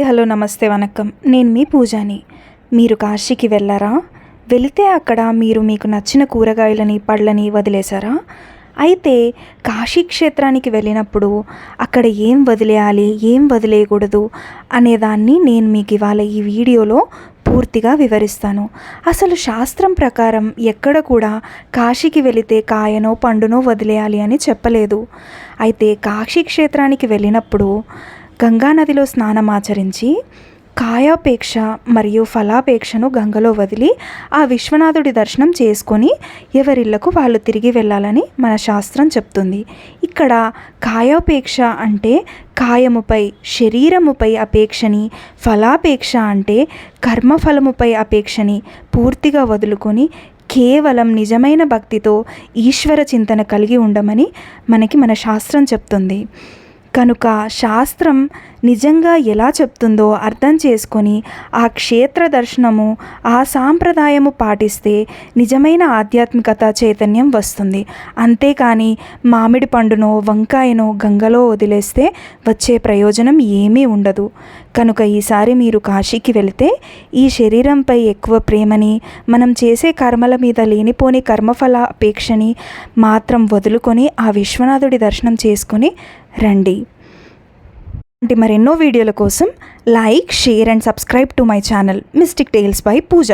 Hello నమస్తే వనక్కం. నేను మీ పూజాని. మీరు కాశీకి వెళ్ళారా? వెళితే అక్కడ మీరు మీకు నచ్చిన కూరగాయలని పళ్ళని వదిలేశారా? అయితే కాశీ క్షేత్రానికి వెళ్ళినప్పుడు అక్కడ ఏం వదిలేయాలి, ఏం వదిలేయకూడదు అనేదాన్ని నేను మీకు ఇవాళ ఈ వీడియోలో పూర్తిగా వివరిస్తాను. అసలు శాస్త్రం ప్రకారం ఎక్కడ కూడా కాశీకి వెళితే కాయనో పండునో వదిలేయాలి అని చెప్పలేదు. అయితే కాశీ క్షేత్రానికి వెళ్ళినప్పుడు గంగానదిలో స్నానమాచరించి కాయాపేక్ష మరియు ఫలాపేక్షను గంగలో వదిలి ఆ విశ్వనాథుడి దర్శనం చేసుకొని ఎవరిళ్లకు వాళ్ళు తిరిగి వెళ్ళాలని మన శాస్త్రం చెప్తుంది. ఇక్కడ కాయాపేక్ష అంటే కాయముపై శరీరముపై అపేక్షని, ఫలాపేక్ష అంటే కర్మఫలముపై అపేక్షని పూర్తిగా వదులుకొని కేవలం నిజమైన భక్తితో ఈశ్వర చింతన కలిగి ఉండమని మన శాస్త్రం చెప్తుంది. కనుక శాస్త్రం నిజంగా ఎలా చెప్తుందో అర్థం చేసుకొని ఆ క్షేత్ర దర్శనము, ఆ సాంప్రదాయము పాటిస్తే నిజమైన ఆధ్యాత్మికత చైతన్యం వస్తుంది. అంతేకాని మామిడి పండునో వంకాయనో గంగలో వదిలేస్తే వచ్చే ప్రయోజనం ఏమీ ఉండదు. కనుక ఈసారి మీరు కాశీకి వెళితే ఈ శరీరంపై ఎక్కువ ప్రేమని, మనం చేసే కర్మల మీద లేనిపోని కర్మఫల అపేక్షని మాత్రం వదులుకొని ఆ విశ్వనాథుడి దర్శనం చేసుకొని రండి. మరెన్నో వీడియోల కోసం like, share and subscribe to my channel Mystic Tales by puja.